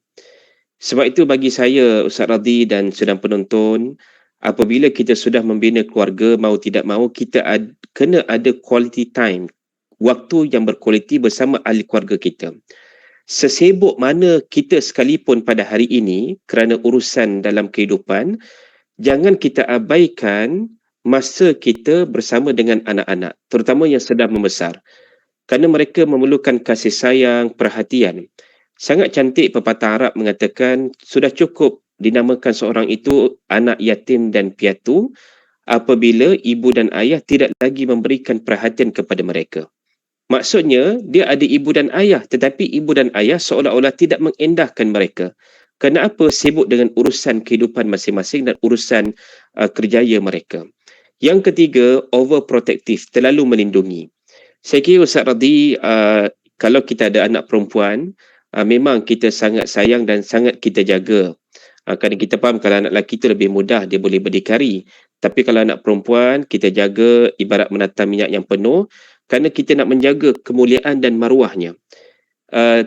Sebab itu bagi saya, Ustaz Radhi dan sedang penonton, apabila kita sudah membina keluarga, mau tidak mau kita kena ada quality time, waktu yang berkualiti bersama ahli keluarga kita. Sesibuk mana kita sekalipun pada hari ini kerana urusan dalam kehidupan, jangan kita abaikan masa kita bersama dengan anak-anak, terutama yang sedang membesar. Kerana mereka memerlukan kasih sayang, perhatian. Sangat cantik pepatah Arab mengatakan, sudah cukup dinamakan seorang itu anak yatim dan piatu apabila ibu dan ayah tidak lagi memberikan perhatian kepada mereka. Maksudnya, dia ada ibu dan ayah, tetapi ibu dan ayah seolah-olah tidak mengendahkan mereka. Kenapa? Sibuk dengan urusan kehidupan masing-masing dan urusan kerjaya mereka. Yang ketiga, overprotective, terlalu melindungi. Saya kira Ustaz Radhi, kalau kita ada anak perempuan, memang kita sangat sayang dan sangat kita jaga. Kerana kita faham kalau anak lelaki itu lebih mudah, dia boleh berdikari. Tapi kalau anak perempuan, kita jaga ibarat menata minyak yang penuh, kerana kita nak menjaga kemuliaan dan maruahnya.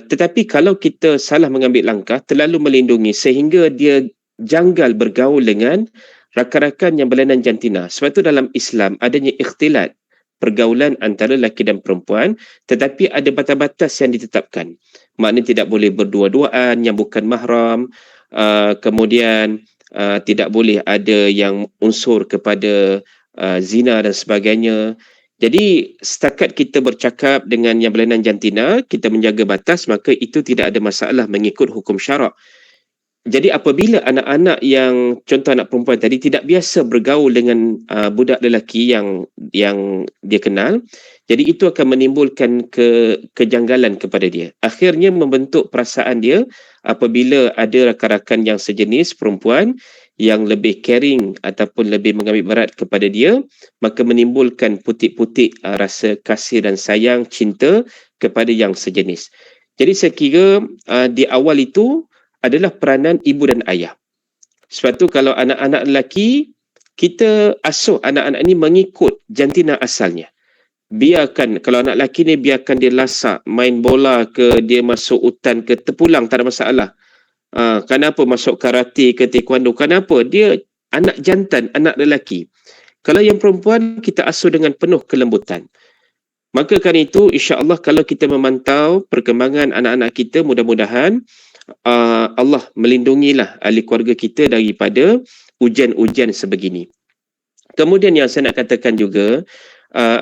Tetapi kalau kita salah mengambil langkah, terlalu melindungi sehingga dia janggal bergaul dengan rakan-rakan yang berlainan jantina. Sebab itu dalam Islam adanya ikhtilat, pergaulan antara lelaki dan perempuan, tetapi ada batas-batas yang ditetapkan. Maknanya tidak boleh berdua-duaan yang bukan mahram, kemudian tidak boleh ada yang unsur kepada zina dan sebagainya. Jadi setakat kita bercakap dengan yang berlainan jantina, kita menjaga batas, maka itu tidak ada masalah mengikut hukum syarak. Jadi apabila anak-anak yang, contoh anak perempuan tadi, tidak biasa bergaul dengan budak lelaki yang dia kenal, jadi itu akan menimbulkan kejanggalan kepada dia. Akhirnya membentuk perasaan dia apabila ada rakan-rakan yang sejenis perempuan yang lebih caring ataupun lebih mengambil berat kepada dia, maka menimbulkan putik-putik rasa kasih dan sayang, cinta kepada yang sejenis. Jadi saya kira di awal itu adalah peranan ibu dan ayah. Sebab tu kalau anak-anak lelaki, kita asuh anak-anak ini mengikut jantina asalnya. biarkan, kalau anak lelaki ni biarkan dia lasak, main bola ke, dia masuk hutan ke, terpulang, tak ada masalah. Kenapa masuk karate ke taekwondo? Kenapa? Dia anak jantan, anak lelaki. Kalau yang perempuan, kita asuh dengan penuh kelembutan. Maka kan itu, insya-Allah kalau kita memantau perkembangan anak-anak kita, mudah-mudahan Allah melindungilah ahli keluarga kita daripada ujian-ujian sebegini. Kemudian yang saya nak katakan juga,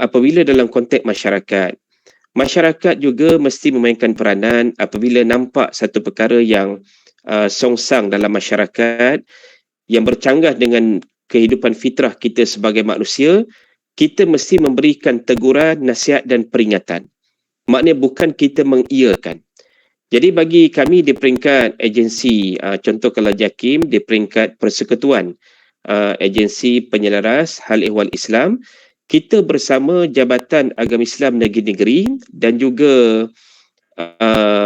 apabila dalam konteks masyarakat juga mesti memainkan peranan apabila nampak satu perkara yang songsang dalam masyarakat yang bercanggah dengan kehidupan fitrah kita sebagai manusia, kita mesti memberikan teguran, nasihat dan peringatan. Maknanya bukan kita mengiyakan. Jadi bagi kami di peringkat agensi, contoh kalau JAKIM di peringkat persekutuan agensi penyelaras hal ehwal Islam, kita bersama Jabatan Agama Islam Negeri-Negeri dan juga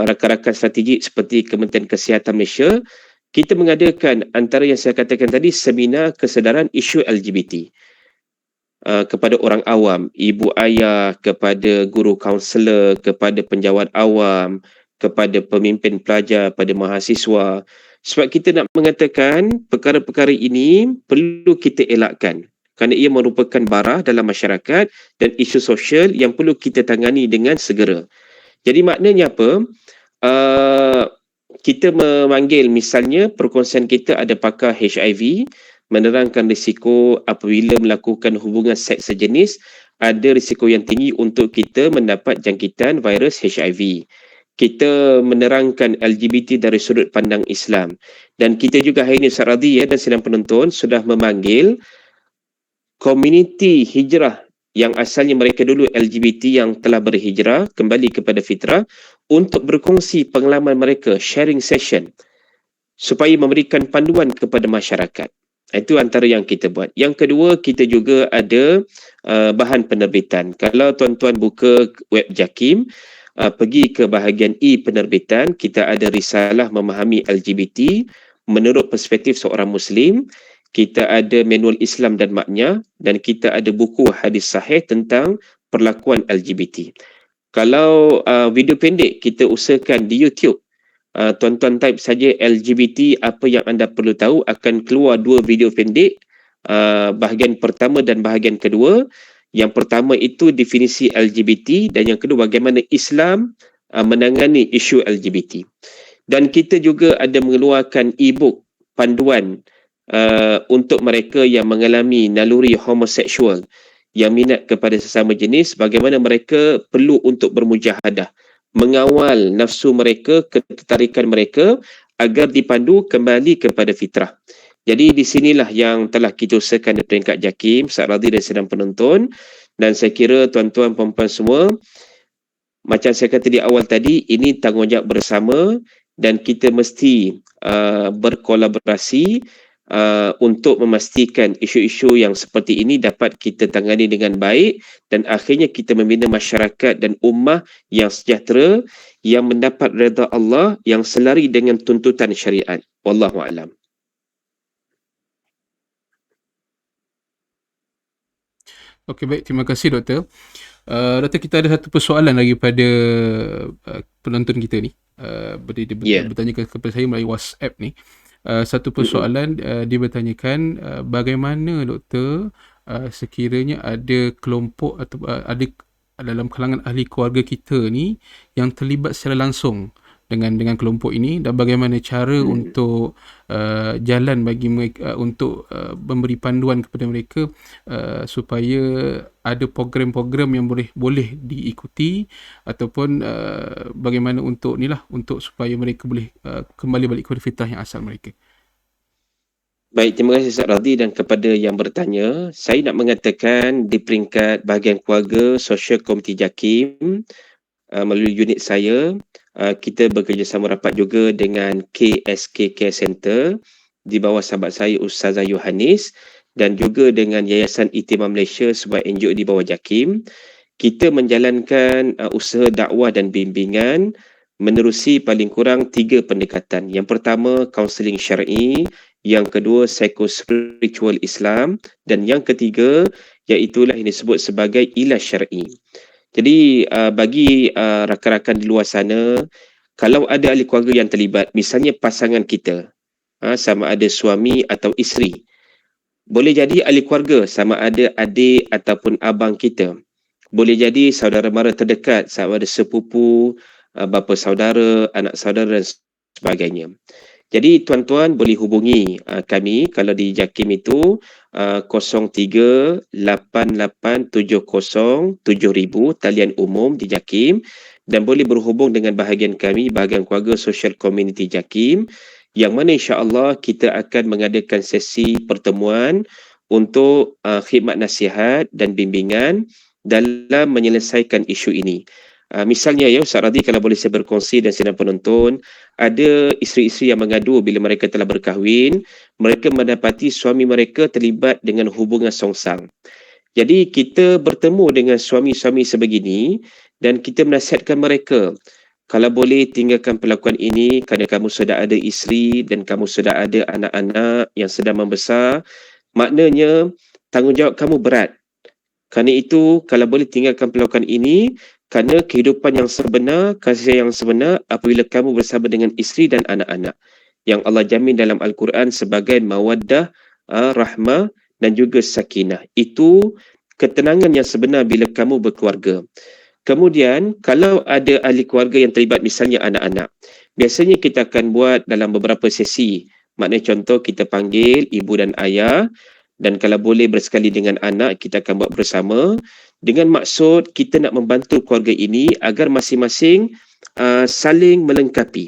rakan-rakan strategik seperti Kementerian Kesihatan Malaysia, kita mengadakan antara yang saya katakan tadi, seminar kesedaran isu LGBT kepada orang awam, ibu ayah, kepada guru kaunselor, kepada penjawat awam, kepada pemimpin pelajar, pada mahasiswa. Sebab kita nak mengatakan perkara-perkara ini perlu kita elakkan kerana ia merupakan bara dalam masyarakat dan isu sosial yang perlu kita tangani dengan segera. Jadi maknanya apa? Kita memanggil misalnya perkongsian kita ada pakar HIV menerangkan risiko apabila melakukan hubungan seks sejenis, ada risiko yang tinggi untuk kita mendapat jangkitan virus HIV. Kita menerangkan LGBT dari sudut pandang Islam. Dan kita juga hari ini Ustaz Radhi dan sidang penonton sudah memanggil komuniti hijrah yang asalnya mereka dulu LGBT yang telah berhijrah kembali kepada fitrah untuk berkongsi pengalaman mereka, sharing session supaya memberikan panduan kepada masyarakat. Itu antara yang kita buat. Yang kedua, kita juga ada bahan penerbitan. Kalau tuan-tuan buka web JAKIM, pergi ke bahagian E penerbitan, kita ada risalah memahami LGBT menurut perspektif seorang Muslim, kita ada manual Islam dan maknya, dan kita ada buku hadis sahih tentang perlakuan LGBT. Kalau video pendek kita usahakan di YouTube, tuan-tuan type saja LGBT apa yang anda perlu tahu, akan keluar 2 video pendek, bahagian pertama dan bahagian kedua. Yang pertama itu definisi LGBT dan yang kedua bagaimana Islam menangani isu LGBT. Dan kita juga ada mengeluarkan e-book panduan untuk mereka yang mengalami naluri homoseksual yang minat kepada sesama jenis, bagaimana mereka perlu untuk bermujahadah, mengawal nafsu mereka, ketertarikan mereka agar dipandu kembali kepada fitrah. Jadi di sinilah yang telah kita usahakan di peringkat JAKIM, Ustaz Radhi dan sidang penonton. Dan saya kira tuan-tuan perempuan semua, macam saya kata di awal tadi, ini tanggungjawab bersama dan kita mesti berkolaborasi untuk memastikan isu-isu yang seperti ini dapat kita tangani dengan baik dan akhirnya kita membina masyarakat dan ummah yang sejahtera, yang mendapat redha Allah, yang selari dengan tuntutan syariat. Wallahu a'lam. Okey, baik. Terima kasih, Doktor. Doktor, kita ada satu persoalan daripada penonton kita ni. Dia bertanya kepada saya melalui WhatsApp ni. Satu persoalan, dia bertanyakan bagaimana, Doktor, sekiranya ada kelompok atau ada dalam kalangan ahli keluarga kita ni yang terlibat secara langsung dengan kelompok ini, dan bagaimana cara untuk jalan bagi mereka untuk memberi panduan kepada mereka supaya ada program-program yang boleh diikuti ataupun bagaimana untuk untuk supaya mereka boleh kembali balik kepada fitrah yang asal mereka. Baik, terima kasih Ustaz Radhi, dan kepada yang bertanya, saya nak mengatakan di peringkat bahagian keluarga Sosial Komiti JAKIM melalui unit saya, kita bekerjasama rapat juga dengan KSK Care Center di bawah sahabat saya Ustazah Yohanis dan juga dengan Yayasan Itimam Malaysia sebagai NGO di bawah JAKIM. Kita menjalankan usaha dakwah dan bimbingan menerusi paling kurang 3 pendekatan. Yang pertama, kaunseling syar'i, yang kedua, psycho-spiritual Islam, dan yang ketiga, iaitulah yang disebut sebagai ilaj syar'i. Jadi bagi rakan-rakan di luar sana, kalau ada ahli keluarga yang terlibat, misalnya pasangan kita, sama ada suami atau isteri, boleh jadi ahli keluarga sama ada adik ataupun abang kita, boleh jadi saudara mara terdekat sama ada sepupu, bapa saudara, anak saudara dan sebagainya. Jadi tuan-tuan boleh hubungi kami kalau di JAKIM itu 0388707000 talian umum di JAKIM, dan boleh berhubung dengan bahagian kami, bahagian keluarga Social Community JAKIM, yang mana insya-Allah kita akan mengadakan sesi pertemuan untuk khidmat nasihat dan bimbingan dalam menyelesaikan isu ini. Misalnya ya Ustaz Radhi, kalau boleh saya berkongsi dan sidang penonton, ada isteri-isteri yang mengadu bila mereka telah berkahwin, mereka mendapati suami mereka terlibat dengan hubungan songsang. Jadi kita bertemu dengan suami-suami sebegini dan kita menasihatkan mereka, kalau boleh tinggalkan perlakuan ini kerana kamu sudah ada isteri dan kamu sudah ada anak-anak yang sedang membesar, maknanya tanggungjawab kamu berat. Kerana itu, kalau boleh tinggalkan perlakuan ini, kerana kehidupan yang sebenar, kasih yang sebenar apabila kamu bersama dengan isteri dan anak-anak, yang Allah jamin dalam Al-Quran sebagai mawaddah, rahmah dan juga sakinah. Itu ketenangan yang sebenar bila kamu berkeluarga. Kemudian, kalau ada ahli keluarga yang terlibat, misalnya anak-anak, biasanya kita akan buat dalam beberapa sesi. Maknanya contoh, kita panggil ibu dan ayah, dan kalau boleh bersekali dengan anak, kita akan buat bersama, dengan maksud kita nak membantu keluarga ini agar masing-masing saling melengkapi.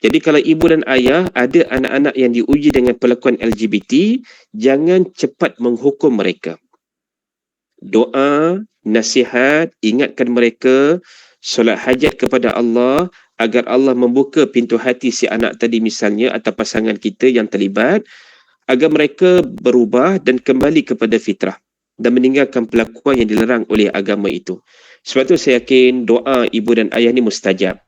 Jadi kalau ibu dan ayah ada anak-anak yang diuji dengan perlakuan LGBT, jangan cepat menghukum mereka. Doa, nasihat, ingatkan mereka, solat hajat kepada Allah agar Allah membuka pintu hati si anak tadi misalnya atau pasangan kita yang terlibat, agar mereka berubah dan kembali kepada fitrah dan meninggalkan perlakuan yang dilarang oleh agama itu. Sebab tu saya yakin doa ibu dan ayah ni mustajab.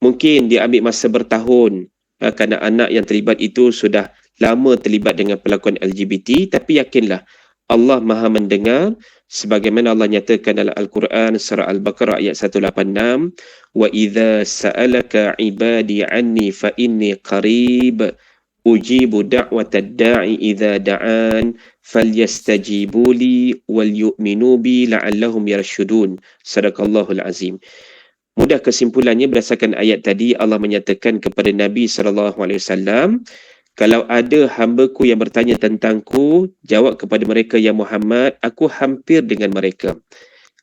Mungkin dia ambil masa bertahun kerana anak yang terlibat itu sudah lama terlibat dengan perlakuan LGBT, tapi yakinlah Allah Maha mendengar, sebagaimana Allah nyatakan dalam Al-Quran surah Al-Baqarah ayat 186, wa idza sa'alaka ibadi anni fa inni qarib ujibu da'watad da'i idza da'an falyastajibu li wal yu'minu bi la'allahum yarshudun. Sadaqallahul azim. Mudah kesimpulannya berdasarkan ayat tadi, Allah menyatakan kepada Nabi SAW, kalau ada hamba-Ku yang bertanya tentang-Ku, jawab kepada mereka, ya Muhammad, aku hampir dengan mereka.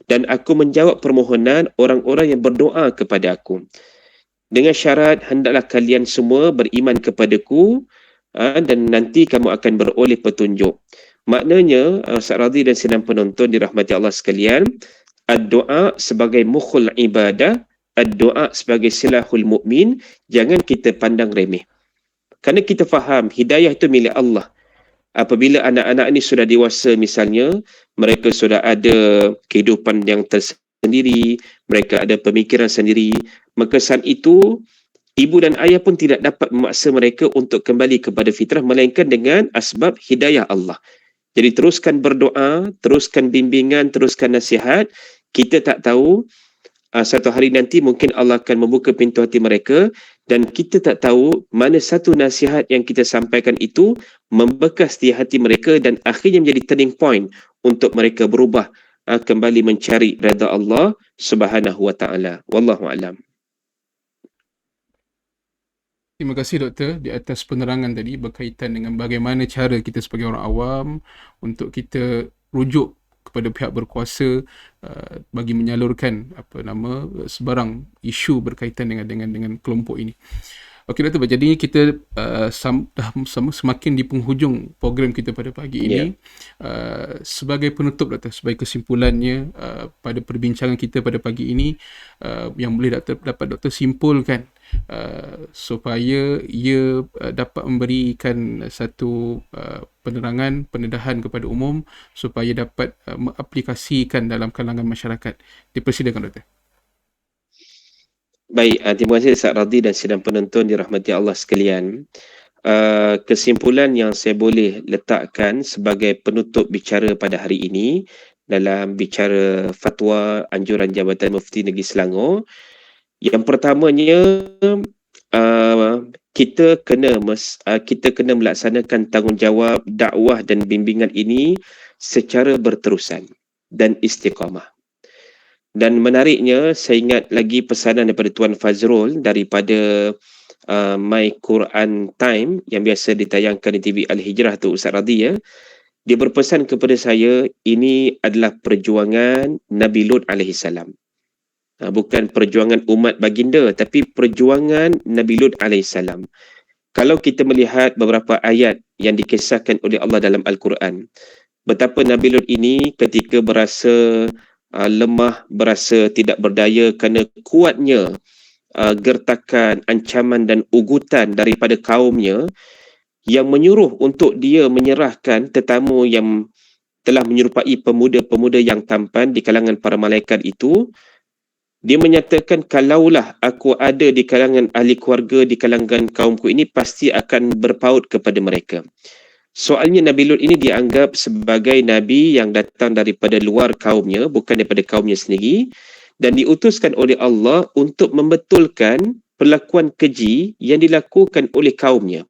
Dan aku menjawab permohonan orang-orang yang berdoa kepada aku. Dengan syarat, hendaklah kalian semua beriman kepada-Ku dan nanti kamu akan beroleh petunjuk. Maknanya, Ustaz Radhi dan sidang penonton dirahmati Allah sekalian, ad-doa sebagai mukhul ibadah, ad-doa sebagai silahul mu'min, jangan kita pandang remeh. Kerana kita faham hidayah itu milik Allah. Apabila anak-anak ini sudah dewasa misalnya, mereka sudah ada kehidupan yang tersendiri, mereka ada pemikiran sendiri, maka saat itu ibu dan ayah pun tidak dapat memaksa mereka untuk kembali kepada fitrah, melainkan dengan asbab hidayah Allah. Jadi teruskan berdoa, teruskan bimbingan, teruskan nasihat. Kita tak tahu, satu hari nanti mungkin Allah akan membuka pintu hati mereka, dan kita tak tahu mana satu nasihat yang kita sampaikan itu membekas di hati mereka dan akhirnya menjadi turning point untuk mereka berubah kembali mencari redha Allah Subhanahu wa taala. Wallahu a'lam. Terima kasih doktor di atas penerangan tadi berkaitan dengan bagaimana cara kita sebagai orang awam untuk kita rujuk kepada pihak berkuasa bagi menyalurkan sebarang isu berkaitan dengan kelompok ini. Okey doktor, jadi kita semakin di penghujung program kita pada pagi ini. Sebagai penutup doktor, sebagai kesimpulannya pada perbincangan kita pada pagi ini, yang boleh dapat doktor simpulkan supaya ia dapat memberikan satu penerangan, pendedahan kepada umum supaya dapat mengaplikasikan dalam kalangan masyarakat. Dipersilakan doktor. Baik, terima kasih Ustaz Radhi dan sidang penonton dirahmati Allah sekalian. Kesimpulan yang saya boleh letakkan sebagai penutup bicara pada hari ini dalam bicara fatwa anjuran Jabatan Mufti Negeri Selangor, yang pertamanya kita kena melaksanakan tanggungjawab dakwah dan bimbingan ini secara berterusan dan istiqamah. Dan menariknya, saya ingat lagi pesanan daripada Tuan Fazrul daripada My Quran Time yang biasa ditayangkan di TV Al-Hijrah tu, Ustaz Radhi ya. Dia berpesan kepada saya, ini adalah perjuangan Nabi Lut AS. Bukan perjuangan umat baginda, tapi perjuangan Nabi Lut AS. Kalau kita melihat beberapa ayat yang dikisahkan oleh Allah dalam Al-Quran, betapa Nabi Lut ini ketika berasa lemah, berasa tidak berdaya kerana kuatnya gertakan, ancaman dan ugutan daripada kaumnya yang menyuruh untuk dia menyerahkan tetamu yang telah menyerupai pemuda-pemuda yang tampan di kalangan para malaikat itu. Dia menyatakan, kalaulah aku ada di kalangan ahli keluarga, di kalangan kaumku ini, pasti akan berpaut kepada mereka. Soalnya Nabi Lut ini dianggap sebagai Nabi yang datang daripada luar kaumnya, bukan daripada kaumnya sendiri, dan diutuskan oleh Allah untuk membetulkan perlakuan keji yang dilakukan oleh kaumnya.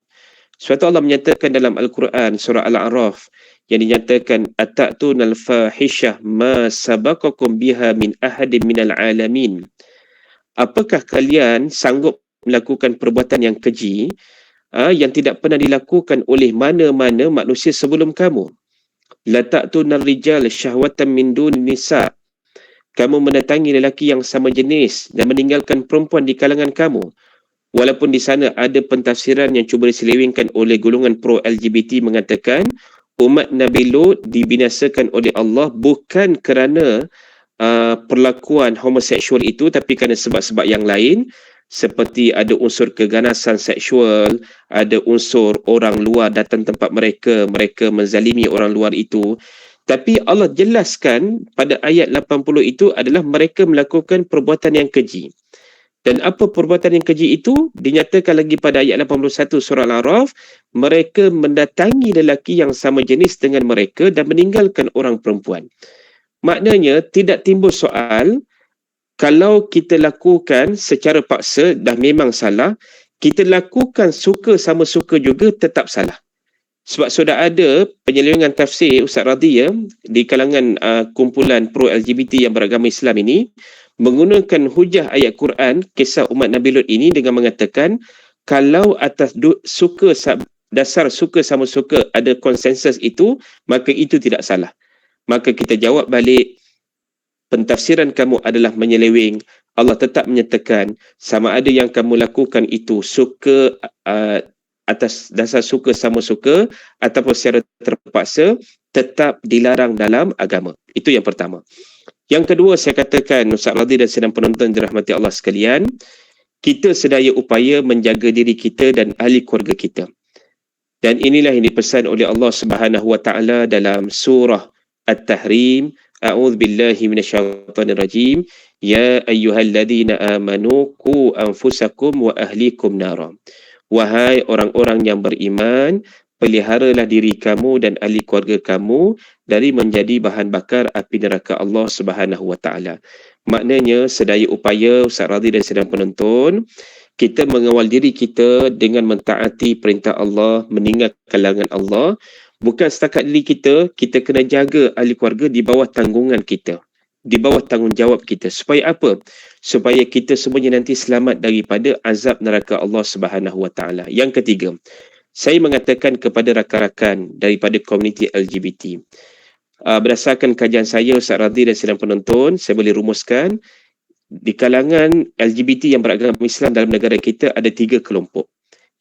Sebab Allah menyatakan dalam Al-Quran, surah Al-A'raf, yang dinyatakan, Ata'tunal fahishah ma sabaqakum biha min ahadin minal alamin. Apakah kalian sanggup melakukan perbuatan yang keji yang tidak pernah dilakukan oleh mana-mana manusia sebelum kamu? La ta'tunal rijal syahwatan min dun nisa. Kamu mendatangi lelaki yang sama jenis dan meninggalkan perempuan di kalangan kamu. Walaupun di sana ada pentafsiran yang cuba diselewengkan oleh golongan pro-LGBT mengatakan umat Nabi Lut dibinasakan oleh Allah bukan kerana perlakuan homoseksual itu, tapi kerana sebab-sebab yang lain, seperti ada unsur keganasan seksual, ada unsur orang luar datang tempat mereka, mereka menzalimi orang luar itu. Tapi Allah jelaskan pada ayat 80 itu adalah mereka melakukan perbuatan yang keji. Dan apa perbuatan yang keji itu? Dinyatakan lagi pada ayat 81 surah Al-A'raf, mereka mendatangi lelaki yang sama jenis dengan mereka dan meninggalkan orang perempuan. Maknanya tidak timbul soal, kalau kita lakukan secara paksa dah memang salah, kita lakukan suka sama suka juga tetap salah. Sebab sudah ada penyelewengan tafsir Ustaz Radhi ya, di kalangan kumpulan pro-LGBT yang beragama Islam ini, menggunakan hujah ayat Quran kisah umat Nabi Lut ini dengan mengatakan, kalau atas dasar suka sama suka ada konsensus itu, maka itu tidak salah. Maka kita jawab balik, pentafsiran kamu adalah menyeleweng. Allah tetap menyatakan sama ada yang kamu lakukan itu suka atas dasar suka sama suka ataupun secara terpaksa, tetap dilarang dalam agama. Itu yang pertama. Yang kedua, saya katakan Ustaz Radhi dan sedang penonton dirahmati Allah sekalian, kita sedaya upaya menjaga diri kita dan ahli keluarga kita. Dan inilah yang dipesan oleh Allah Subhanahu wa taala dalam surah At-Tahrim, A'udzu billahi minasyaitonir rajim, ya ayyuhalladzina amanu qu anfusakum wa ahlikum nara. Wahai orang-orang yang beriman, peliharalah diri kamu dan ahli keluarga kamu dari menjadi bahan bakar api neraka Allah Subhanahu wa taala. Maknanya sedaya upaya Ustaz Radhi dan sedang penonton, kita mengawal diri kita dengan mentaati perintah Allah, meninggalkan larangan Allah. Bukan setakat diri kita, kita kena jaga ahli keluarga di bawah tanggungan kita, di bawah tanggungjawab kita. Supaya apa? Supaya kita semuanya nanti selamat daripada azab neraka Allah Subhanahu wa taala. Yang ketiga, saya mengatakan kepada rakan-rakan daripada komuniti LGBT, berdasarkan kajian saya Ustaz Radhi dan sedang penonton, saya boleh rumuskan di kalangan LGBT yang beragama Islam dalam negara kita ada 3 kelompok.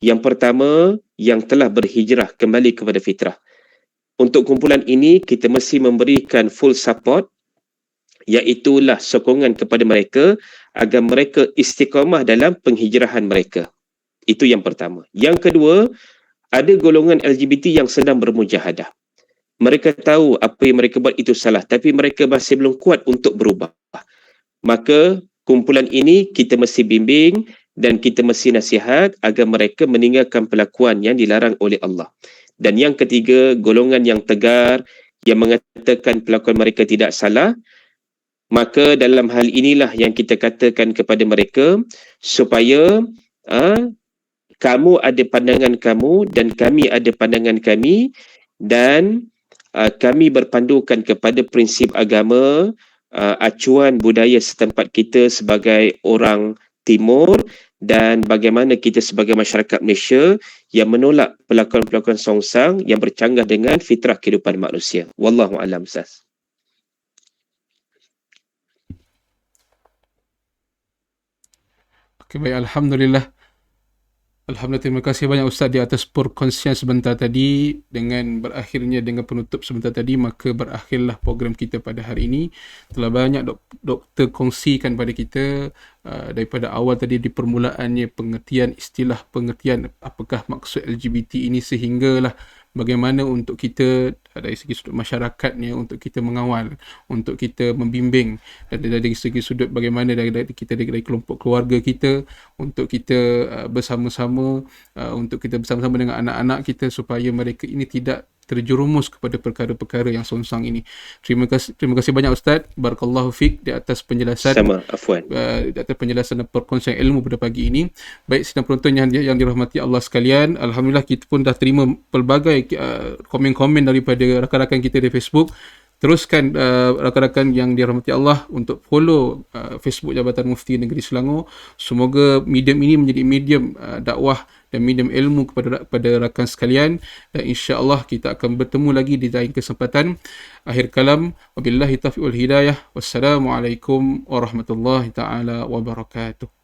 Yang pertama, yang telah berhijrah kembali kepada fitrah. Untuk kumpulan ini, kita mesti memberikan full support, iaitulah sokongan kepada mereka agar mereka istiqamah dalam penghijrahan mereka. Itu yang pertama. Yang kedua, ada golongan LGBT yang sedang bermujahadah. Mereka tahu apa yang mereka buat itu salah, tapi mereka masih belum kuat untuk berubah. Maka kumpulan ini kita mesti bimbing dan kita mesti nasihat agar mereka meninggalkan perlakuan yang dilarang oleh Allah. Dan yang ketiga, golongan yang tegar yang mengatakan perlakuan mereka tidak salah, maka dalam hal inilah yang kita katakan kepada mereka supaya kamu ada pandangan kamu dan kami ada pandangan kami, dan kami berpandukan kepada prinsip agama, acuan budaya setempat kita sebagai orang Timur, dan bagaimana kita sebagai masyarakat Malaysia yang menolak pelakon-pelakon songsang yang bercanggah dengan fitrah kehidupan manusia. Wallahu a'lam, Ustaz. Okay, baik. Alhamdulillah. Alhamdulillah, terima kasih banyak Ustaz di atas perkongsian sebentar tadi. Dengan berakhirnya dengan penutup sebentar tadi, maka berakhirlah program kita pada hari ini. Telah banyak doktor kongsikan pada kita daripada awal tadi di permulaannya pengertian istilah, pengertian apakah maksud LGBT ini, sehinggalah bagaimana untuk kita dari segi sudut masyarakatnya untuk kita mengawal, untuk kita membimbing, dan dari segi sudut bagaimana dari kita dari kelompok keluarga kita untuk kita bersama-sama untuk kita bersama-sama dengan anak-anak kita supaya mereka ini tidak terjerumus kepada perkara-perkara yang songsang ini. Terima kasih banyak Ustaz. Barakallahu fiik di atas penjelasan. Sama, afwan. Di atas penjelasan dan perkongsian ilmu pada pagi ini. Baik sidang penonton yang dirahmati Allah sekalian, alhamdulillah kita pun dah terima pelbagai komen-komen daripada rakan-rakan kita di Facebook. Teruskan rakan-rakan yang dirahmati Allah untuk follow Facebook Jabatan Mufti Negeri Selangor. Semoga medium ini menjadi medium dakwah dan medium ilmu kepada rakan sekalian, dan insya-Allah kita akan bertemu lagi di lain kesempatan. Akhir kalam, wabillahi taufiq wal hidayah. Wassalamualaikum warahmatullahi taala wabarakatuh.